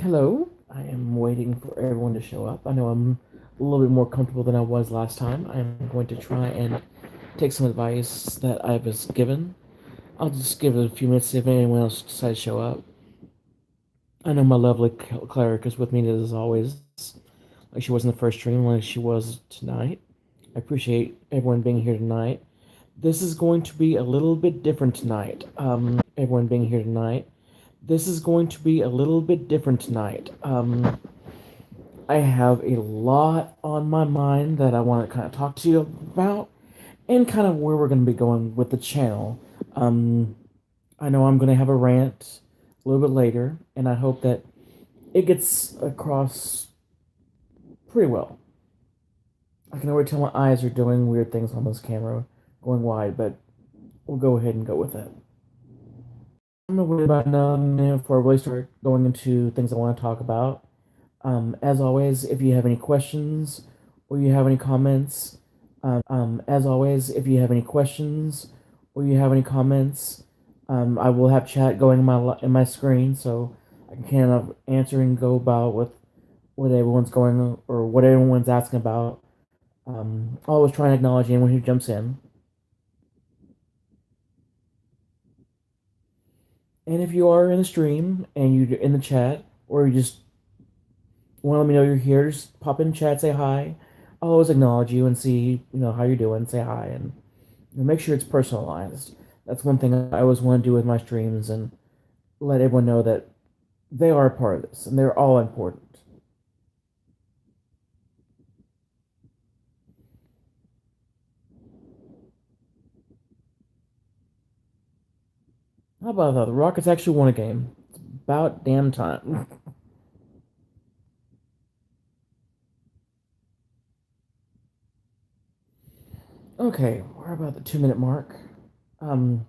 Hello. I am waiting for everyone to show up. I know I'm a little bit more comfortable than I was last time. I'm going to try and take some advice that I was given. I'll just give it a few minutes, see if anyone else decides to show up. I know my lovely cleric is with me as always, like she was in the first stream, like she was tonight. I appreciate everyone being here tonight. This is going to be a little bit different tonight. Everyone being here tonight. This is going to be a little bit different tonight. I have a lot on my mind that I want to kind of talk to you about, and kind of where we're going to be going with the channel. Um, I know I'm going to have a rant a little bit later, and I hope that it gets across pretty well. I can already tell my eyes are doing weird things on this camera, going wide, but we'll go ahead and go with it. I'm not worried about before I really start going into things I want to talk about. As always, if you have any questions or you have any comments, as always, if you have any questions or you have any comments, I will have chat going in my screen, so I can kind of answer and go about with what everyone's going or what everyone's asking about. Always trying to acknowledge anyone who jumps in. And if you are in the stream and you're in the chat, or you just want to let me know you're here, just pop in chat, say hi. I'll always acknowledge you and see, how you're doing, say hi, and make sure it's personalized. That's one thing I always want to do with my streams and let everyone know that they are a part of this and they're all important. How about that? The Rockets actually won a game. It's about damn time. Okay, we're about the 2 minute mark. Um,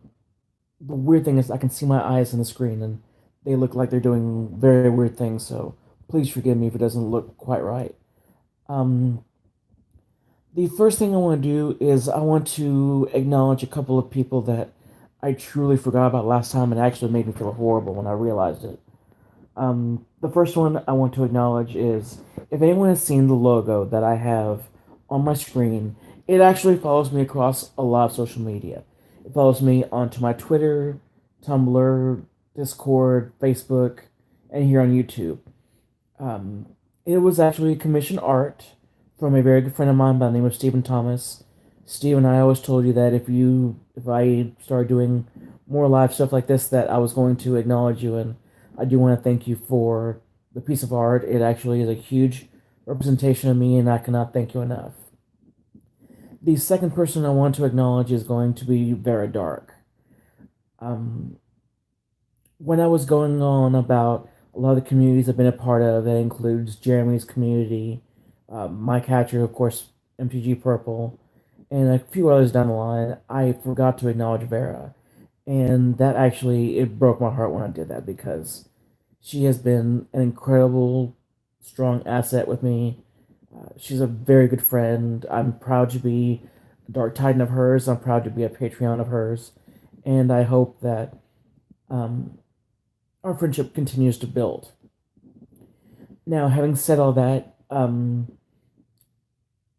the weird thing is I can see my eyes on the screen and they look like they're doing very weird things, so please forgive me if it doesn't look quite right. Um, the first thing I want to do is I want to acknowledge a couple of people that I truly forgot about last time and actually made me feel horrible when I realized it. The first one I want to acknowledge is if anyone has seen the logo that I have on my screen, it actually follows me across a lot of social media. It follows me onto my Twitter, Tumblr, Discord, Facebook, and here on YouTube. Um, it was actually commissioned art from a very good friend of mine by the name of Stephen Thomas. Steve and I always told you that if I started doing more live stuff like this, that I was going to acknowledge you, and I do want to thank you for the piece of art. It actually is a huge representation of me, and I cannot thank you enough. The second person I want to acknowledge is going to be Vera Dark. Um, when I was going on about a lot of the communities I've been a part of, that includes Jeremy's community, my catcher, of course, MTG Purple, and a few others down the line, I forgot to acknowledge Vera. And that actually, it broke my heart when I did that because she has been an incredible, strong asset with me. She's a very good friend. I'm proud to be a Dark Titan of hers. I'm proud to be a Patreon of hers. And I hope that um, our friendship continues to build. Now, having said all that,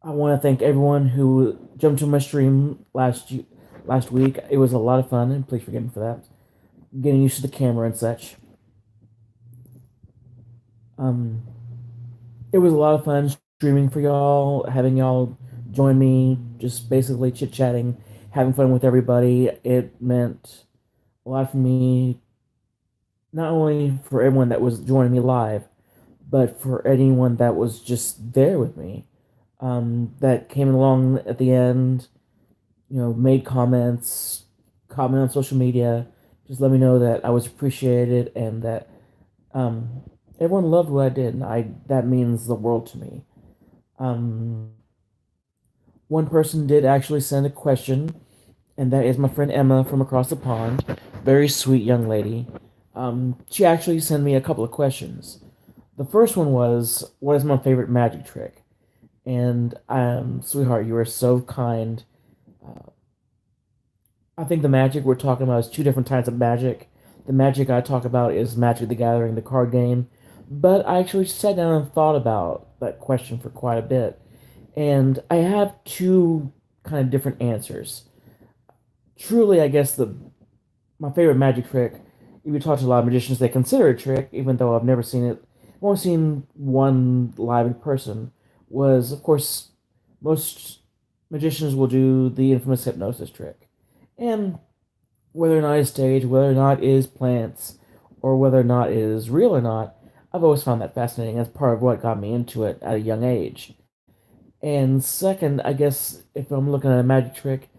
I want to thank everyone who jumped to my stream last week. It was a lot of fun, and please forgive me for that. Getting used to the camera and such. Um, it was a lot of fun streaming for y'all, having y'all join me, just basically chit chatting, having fun with everybody. It meant a lot for me, not only for everyone that was joining me live, but for anyone that was just there with me, that came along at the end, made comments, comment on social media, just let me know that I was appreciated and that um, everyone loved what I did, and that means the world to me. Um, one person did actually send a question, and that is my friend Emma from across the pond. Very sweet young lady. She actually sent me a couple of questions. The first one was, "What is my favorite magic trick?" And sweetheart, you are so kind. Uh, I think the magic we're talking about is two different types of magic. The magic I talk about is Magic the Gathering, the card game. But I actually sat down and thought about that question for quite a bit. And I have two kind of different answers. Truly, I guess my favorite magic trick, if you talk to a lot of magicians, they consider a trick, even though I've never seen it. I've only seen one live in person, was, of course, most magicians will do the infamous hypnosis trick. And whether or not it's staged, whether or not it is plants, or whether or not it is real or not, I've always found that fascinating. That's part of what got me into it at a young age. And second, I guess if I'm looking at a magic trick,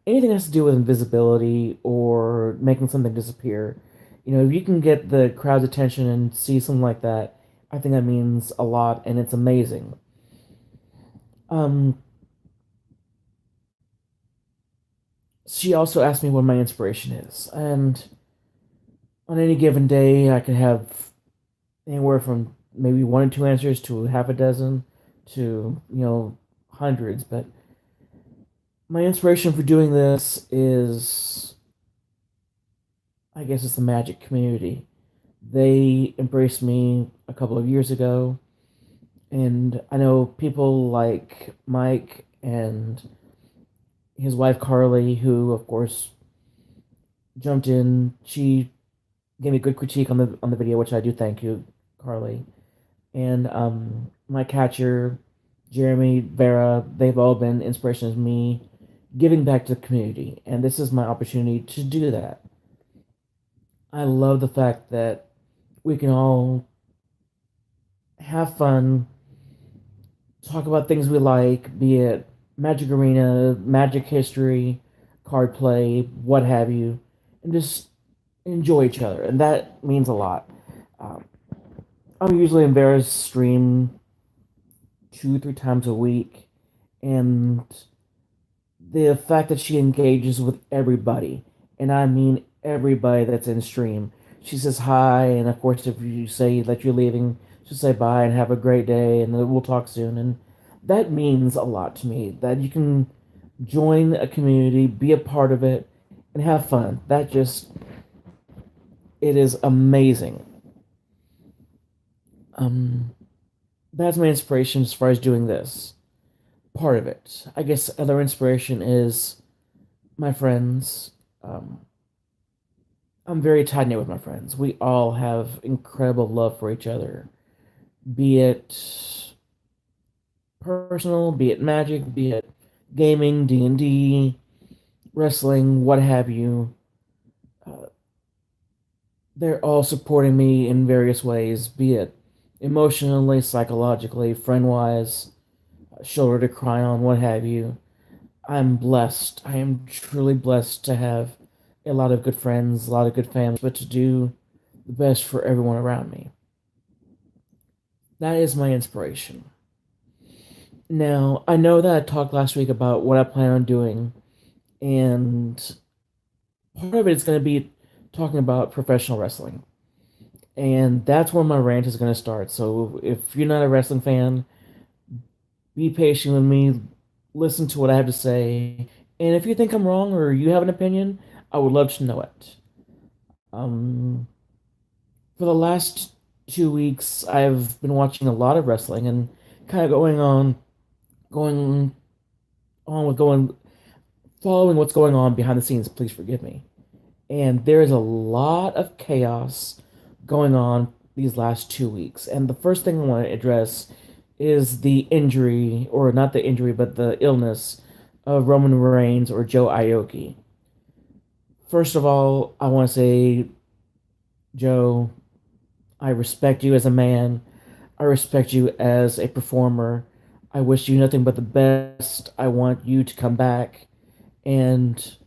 anything that has to do with invisibility or making something disappear, if you can get the crowd's attention and see something like that, I think that means a lot and it's amazing. Um, she also asked me what my inspiration is, and on any given day, I could have anywhere from maybe one or two answers to half a dozen to, hundreds. But my inspiration for doing this is, I guess, it's the magic community. They embraced me a couple of years ago, and I know people like Mike and his wife Carly, who of course jumped in. She gave me a good critique on the video, which I do thank you, Carly. And my catcher, Jeremy, Vera, they've all been inspirations to me giving back to the community, and this is my opportunity to do that. I love the fact that we can all have fun, talk about things we like, be it Magic Arena, Magic History, card play, what have you, and just enjoy each other, and that means a lot. Um, I'm usually in Vera's stream 2, 3 times a week, and the fact that she engages with everybody, and I mean everybody that's in stream. She says hi, and of course, if you say that you're leaving, she'll say bye and have a great day, and then we'll talk soon. And that means a lot to me that you can join a community, be a part of it, and have fun. It is amazing. Um, that's my inspiration as far as doing this. Part of it. I guess other inspiration is my friends. Um, I'm very tight knit with my friends. We all have incredible love for each other, be it personal, be it magic, be it gaming, D&D, wrestling, what have you. Uh, they're all supporting me in various ways, be it emotionally, psychologically, friend wise, shoulder to cry on, what have you. I'm blessed. I am truly blessed to have a lot of good friends, a lot of good families, but to do the best for everyone around me. That is my inspiration. Now, I know that I talked last week about what I plan on doing, and part of it is going to be talking about professional wrestling. And that's where my rant is going to start. So if you're not a wrestling fan, be patient with me, listen to what I have to say, and if you think I'm wrong or you have an opinion, I would love to know it. Um, for the last 2 weeks, I've been watching a lot of wrestling and kind of going on with going, following what's going on behind the scenes. Please forgive me. And there is a lot of chaos going on these last 2 weeks. And the first thing I want to address is the injury, or not the injury, but the illness of Roman Reigns or Joe Aoki. First of all, I want to say, Joe, I respect you as a man. I respect you as a performer. I wish you nothing but the best. I want you to come back and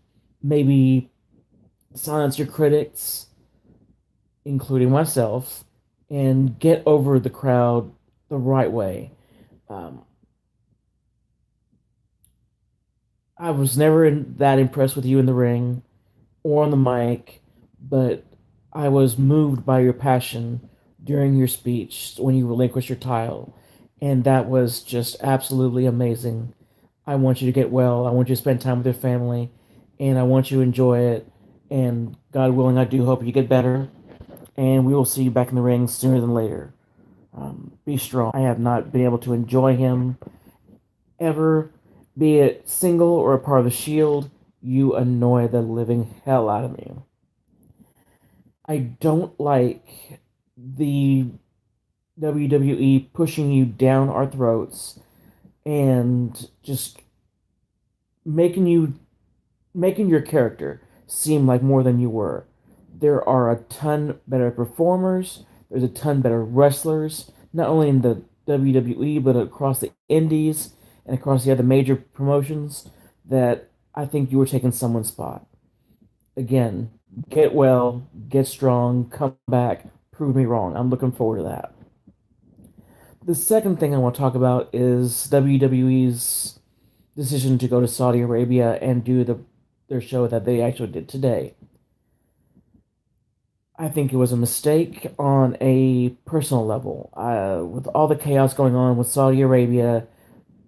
maybe silence your critics, including myself, and get over the crowd the right way. Um, I was never that impressed with you in the ring or on the mic, but I was moved by your passion during your speech when you relinquished your title, and that was just absolutely amazing. I want you to get well. I want you to spend time with your family, and I want you to enjoy it. And God willing, I do hope you get better, and we will see you back in the ring sooner than later. Be strong. I have not been able to enjoy him ever, be it single or a part of the Shield. You annoy the living hell out of me. I don't like the WWE pushing you down our throats and just making you making your character seem like more than you were. There are a ton better performers, there's a ton better wrestlers, not only in the WWE but across the indies and across the other major promotions that I think you were taking someone's spot. Again, get well, get strong, come back, prove me wrong. I'm looking forward to that. The second thing I want to talk about is WWE's decision to go to Saudi Arabia and do their show that they actually did today. I think it was a mistake on a personal level. With all the chaos going on with Saudi Arabia,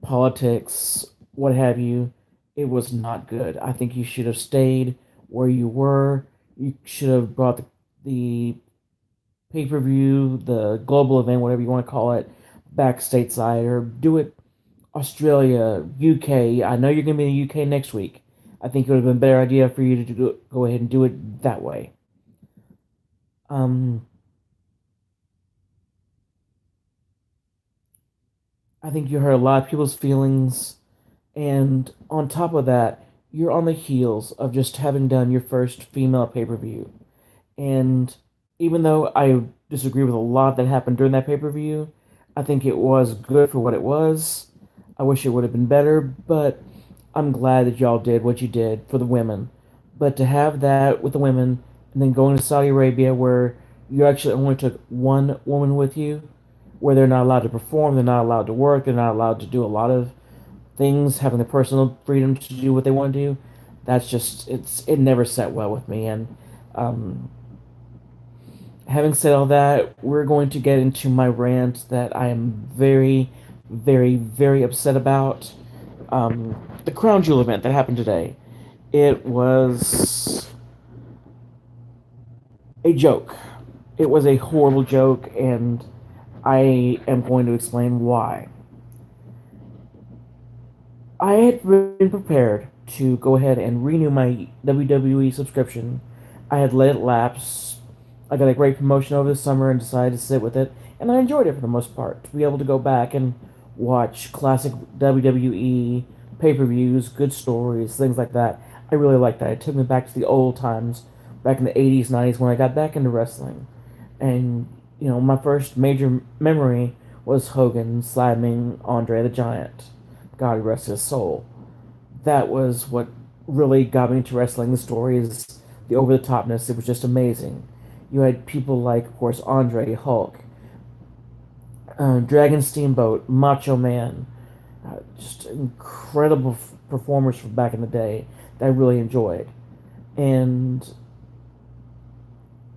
politics, what have you, it was not good. I think you should have stayed where you were. You should have brought the pay-per-view, the global event, whatever you want to call it, back stateside or do it Australia, UK. I know you're going to be in the UK next week. I think it would have been a better idea for you to go ahead and do it that way. Um, I think you hurt a lot of people's feelings, and on top of that, you're on the heels of just having done your first female pay-per-view. And even though I disagree with a lot that happened during that pay-per-view, I think it was good for what it was. I wish it would have been better, but I'm glad that y'all did what you did for the women. But to have that with the women and then going to Saudi Arabia where you actually only took one woman with you, where they're not allowed to perform, they're not allowed to work, they're not allowed to do a lot of things, having the personal freedom to do what they want to do, that's just it never set well with me. And um, having said all that, we're going to get into my rant that I am very, very, very upset about. The Crown Jewel event that happened today. It was a joke. It was a horrible joke, and I am going to explain why. I had been prepared to go ahead and renew my WWE subscription. I had let it lapse. I got a great promotion over the summer and decided to sit with it, and I enjoyed it for the most part. To be able to go back and watch classic WWE pay-per-views, good stories, things like that. I really liked that. It took me back to the old times, back in the 80s, 90s when I got back into wrestling. And, my first major memory was Hogan slamming Andre the Giant. God rest his soul. That was what really got me into wrestling. The stories, the over the topness, it was just amazing. You had people like, of course, Andre, Hulk, Dragon Steamboat, Macho Man, just incredible performers from back in the day that I really enjoyed. And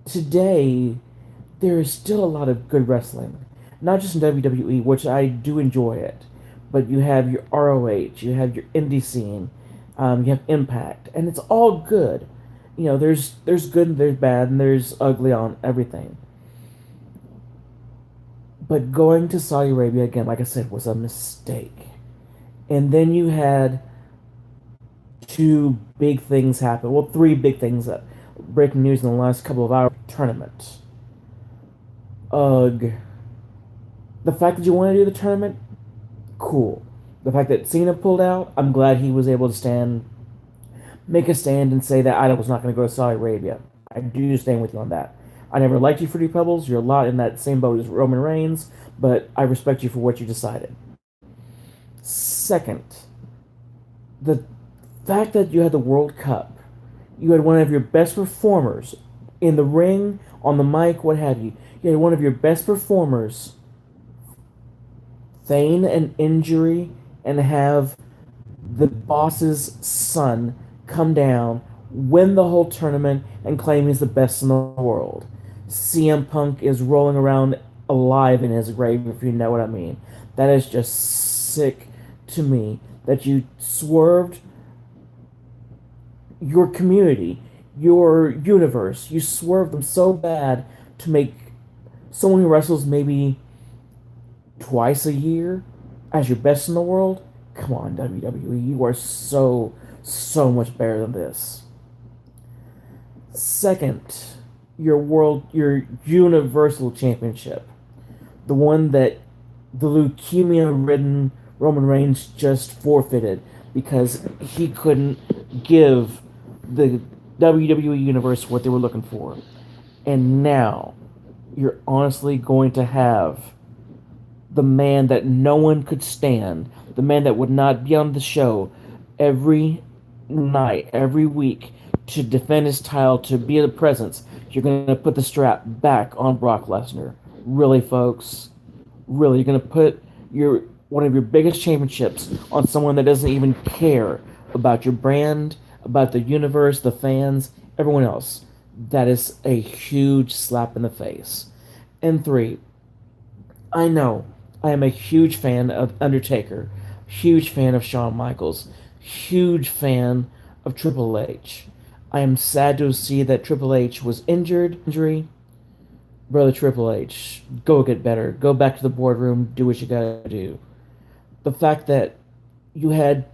today, there is still a lot of good wrestling, not just in WWE, which I do enjoy it, but you have your ROH, you have your indie scene, you have Impact, and it's all good. There's good and there's bad and there's ugly on everything. But going to Saudi Arabia again, like I said, was a mistake. And then you had two big things happen. Well, three big things that breaking news in the last couple of hours. Tournament. Ugh. The fact that you want to do the tournament, cool. The fact that Cena pulled out, I'm glad he was able to make a stand and say that I was not going to go to Saudi Arabia. I do stand with you on that. I never liked you, Fruity Pebbles. You're a lot in that same boat as Roman Reigns, but I respect you for what you decided. Second, the fact that you had the World Cup, you had one of your best performers in the ring, on the mic, what have you. You had one of your best performers feign an injury and have the boss's son come down, win the whole tournament, and claim he's the best in the world. CM Punk is rolling around alive in his grave, if you know what I mean. That is just sick to me that you swerved your community, your universe. You swerved them so bad to make someone who wrestles maybe twice a year as your best in the world, come on, WWE, you are so much better than this. Second, your Universal Championship, the one that the leukemia-ridden Roman Reigns just forfeited because he couldn't give the WWE Universe what they were looking for. And now you're honestly going to have the man that no one could stand, the man that would not be on the show every night, every week to defend his title, to be a presence. You're going to put the strap back on Brock Lesnar. Really, folks? Really? You're going to put your one of your biggest championships on someone that doesn't even care about your brand, about the universe, the fans, everyone else. That is a huge slap in the face. And three, I know I am a huge fan of Undertaker, huge fan of Shawn Michaels, huge fan of Triple H. I am sad to see that Triple H was injured. Injury, brother Triple H, go get better. Go back to the boardroom. Do what you gotta do. The fact that you had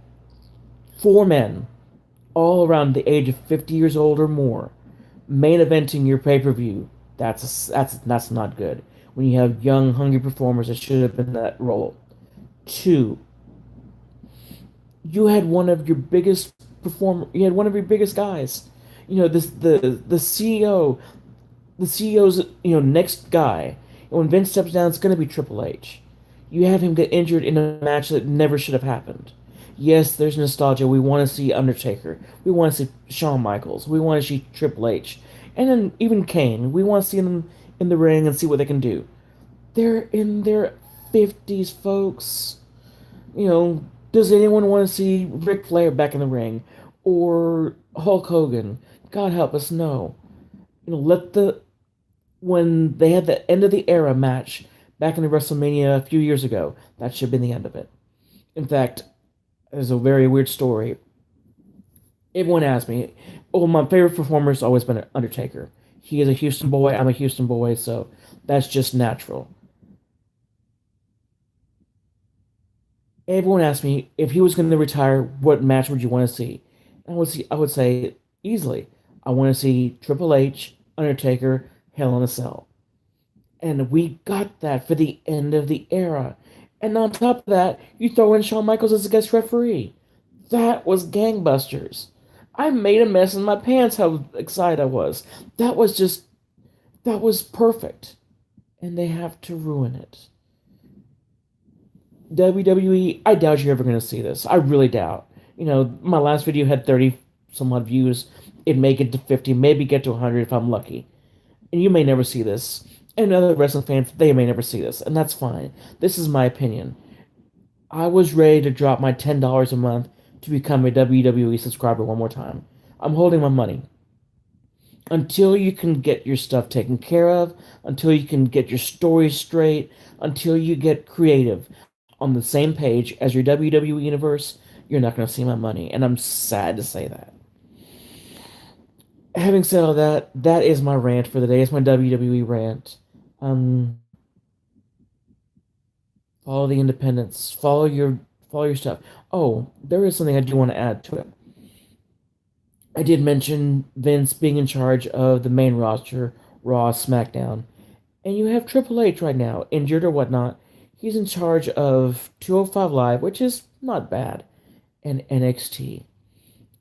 four men, all around the age of 50 years old or more, main eventing your pay per view. That's not good. When you have young, hungry performers that should have been in that role. Two, you had one of your biggest performer. You had one of your biggest guys. You know this the CEO. The CEO's next guy. And when Vince steps down, it's going to be Triple H. You have him get injured in a match that never should have happened. Yes, there's nostalgia. We want to see Undertaker. We want to see Shawn Michaels. We want to see Triple H. And then even Kane. We want to see them in the ring and see what they can do. They're in their 50s, folks. Does anyone want to see Ric Flair back in the ring? Or Hulk Hogan? God help us, no. Let the when they had the end of the era match back in the WrestleMania a few years ago, that should have been the end of it. In fact, there's a very weird story. Everyone asks me, oh, my favorite performer has always been Undertaker. He is a Houston boy, I'm a Houston boy, so that's just natural. Everyone asked me if he was going to retire, what match would you want to see? I would say easily, I want to see Triple H, Undertaker, Hell in a Cell. And we got that for the end of the era. And on top of that, you throw in Shawn Michaels as a guest referee. That was gangbusters. I made a mess in my pants how excited I was. That was just, that was perfect. And they have to ruin it. WWE, I doubt you're ever going to see this. I really doubt. My last video had 30 some odd views. It may get to 50, maybe get to 100 if I'm lucky. And you may never see this. And other wrestling fans, they may never see this. And that's fine. This is my opinion. I was ready to drop my $10 a month to become a WWE subscriber one more time. I'm holding my money. Until you can get your stuff taken care of, until you can get your story straight, until you get creative on the same page as your WWE universe, you're not going to see my money. And I'm sad to say that. Having said all that, that is my rant for the day. It's my WWE rant. Um, Follow the independents. Follow your stuff. Oh, there is something I do want to add to it. I did mention Vince being in charge of the main roster, Raw, SmackDown, and you have Triple H right now, injured or whatnot. He's in charge of 205 Live, which is not bad, and NXT.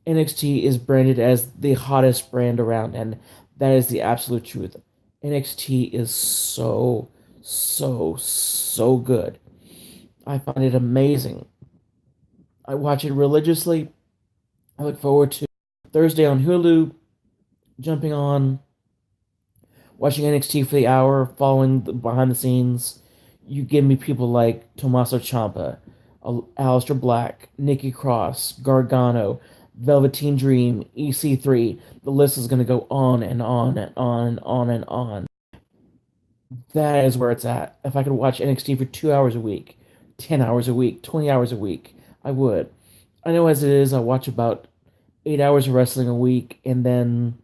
NXT is branded as the hottest brand around, and that is the absolute truth. NXT is so good. I find it amazing. I watch it religiously. I look forward to Thursday on Hulu, jumping on, watching NXT for the hour, following the behind the scenes. You give me people like Tommaso Ciampa, Aleister Black, Nikki Cross, Gargano, Velveteen Dream, EC3. The list is going to go on and on and on and on and on. That is where it's at. If I could watch NXT for 2 hours a week, 10 hours a week, 20 hours a week, I would. I know as it is, I watch about 8 hours of wrestling a week, and then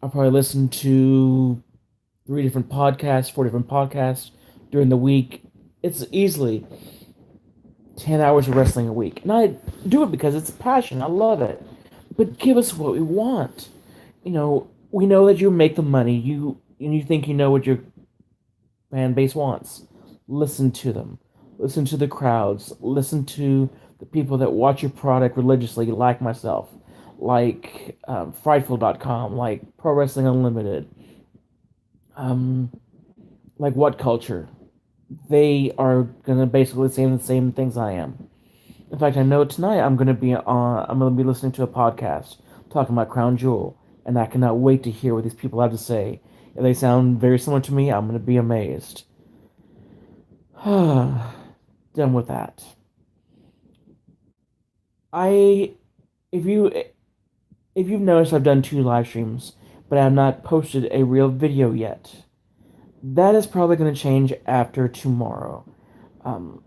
I'll probably listen to 4 different podcasts during the week. It's easily 10 hours of wrestling a week. And I do it because it's a passion. I love it. But give us what we want. We know that you make the money. You think you know what your fan base wants. Listen to them. Listen to the crowds. Listen to the people that watch your product religiously, like myself, like Frightful.com, like Pro Wrestling Unlimited, um, like What Culture. They are gonna basically say the same things I am. In fact, I know tonight I'm gonna be listening to a podcast talking about Crown Jewel, and I cannot wait to hear what these people have to say. If they sound very similar to me, I'm gonna be amazed. Done with that. I if you if you've noticed, I've done two live streams, but I have not posted a real video yet. That is probably going to change after tomorrow. Um,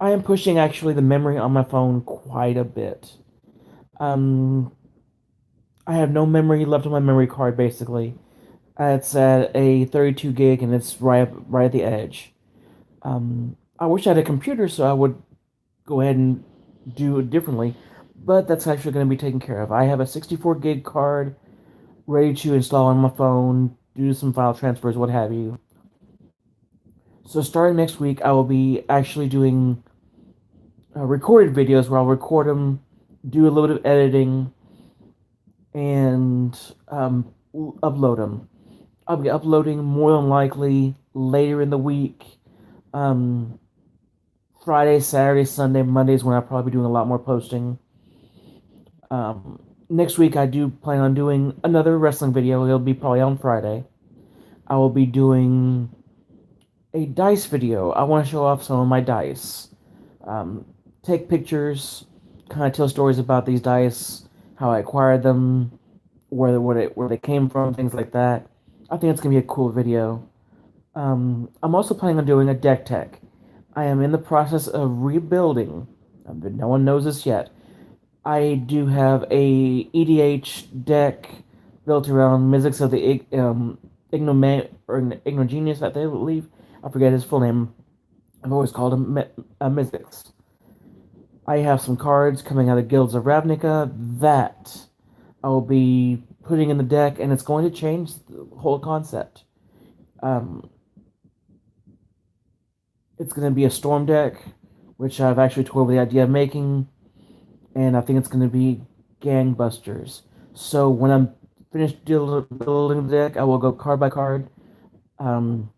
I am pushing actually the memory on my phone quite a bit. Um, I have no memory left on my memory card basically. It's at a 32 gig and it's right at the edge. I wish I had a computer so I would go ahead and do it differently, but that's actually going to be taken care of. I have a 64 gig card ready to install on my phone, do some file transfers, what have you. So starting next week, I will be actually doing recorded videos where I'll record them, do a little bit of editing, and upload them. I'll be uploading more than likely later in the week. Um, Friday, Saturday, Sunday, Mondays when I'll probably be doing a lot more posting. Next week, I do plan on doing another wrestling video. It'll be probably on Friday. I will be doing a dice video. I want to show off some of my dice. Um, Take pictures, kind of tell stories about these dice, how I acquired them, where they came from, things like that. I think it's gonna be a cool video. I'm also planning on doing a deck tech. I am in the process of rebuilding, but no one knows this yet. I do have a EDH deck built around Mizzix of the Ignogenius, I believe. I forget his full name. I've always called him Mizzix. I have some cards coming out of Guilds of Ravnica that I will be putting in the deck, and it's going to change the whole concept. Um, it's going to be a Storm deck, which I've actually toyed with the idea of making, and I think it's going to be gangbusters. So when I'm finished building the deck, I will go card by card, um,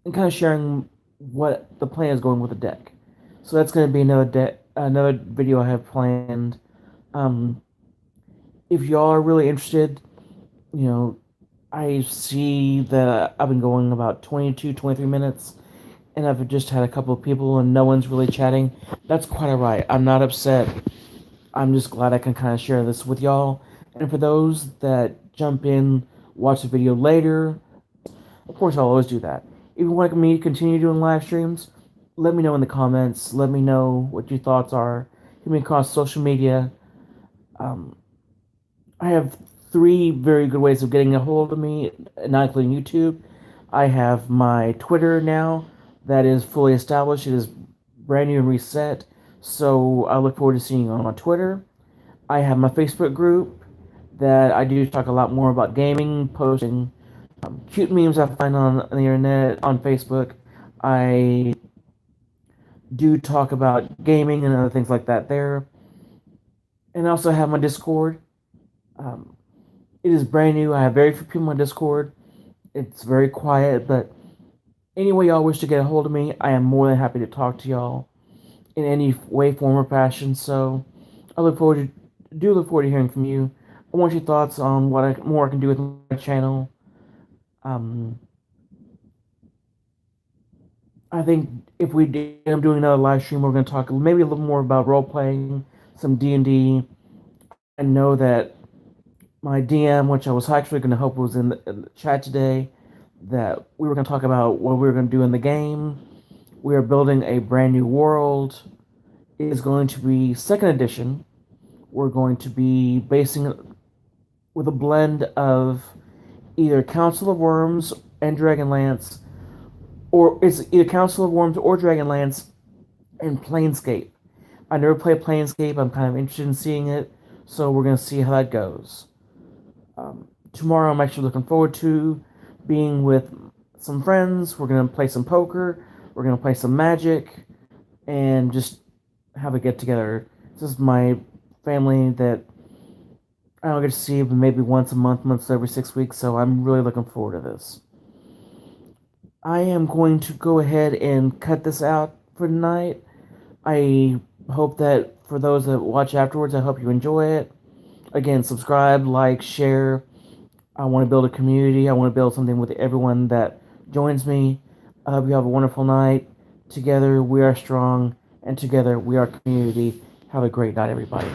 and kind of sharing what the plan is going with the deck. So that's going to be another video I have planned. Um, if y'all are really interested, you know, I see that I've been going about 22, 23 minutes, and I've just had a couple of people and no one's really chatting. That's quite alright. I'm not upset. I'm just glad I can kind of share this with y'all. And for those that jump in, watch the video later, of course I'll always do that. If you want me to continue doing live streams, let me know in the comments. Let me know what your thoughts are. Hit me across social media. Um, I have three very good ways of getting a hold of me, not including YouTube. I have my Twitter now that is fully established. It is brand new and reset. So I look forward to seeing you on my Twitter. I have my Facebook group that I do talk a lot more about gaming, posting cute memes I find on the internet, on Facebook. I do talk about gaming and other things like that there. And I also have my Discord. Um, it is brand new. I have very few people on my Discord. It's very quiet, but any way y'all wish to get a hold of me, I am more than happy to talk to y'all in any way, form, or fashion. So I look forward to hearing from you. I want your thoughts on what more I can do with my channel. Um, I think if we end up doing another live stream, we're going to talk maybe a little more about role playing, some D&D. I know that my DM, which I was actually going to hope was in the chat today, that we were going to talk about what we were going to do in the game. We are building a brand new world. It is going to be second edition. We're going to be basing it with a blend of either Council of Worms and Dragonlance, or it's either Council of Worms or Dragonlance and Planescape. I never played Planescape. I'm kind of interested in seeing it, so we're gonna see how that goes. Tomorrow, I'm actually looking forward to being with some friends. We're gonna play some poker. We're gonna play some Magic, and just have a get together. This is my family that I don't get to see maybe once a month, once every 6 weeks. So I'm really looking forward to this. I am going to go ahead and cut this out for tonight. I hope that for those that watch afterwards, I hope you enjoy it. Again, subscribe, like, share. I want to build a community. I want to build something with everyone that joins me. I hope you have a wonderful night. Together we are strong, and together we are community. Have a great night, everybody.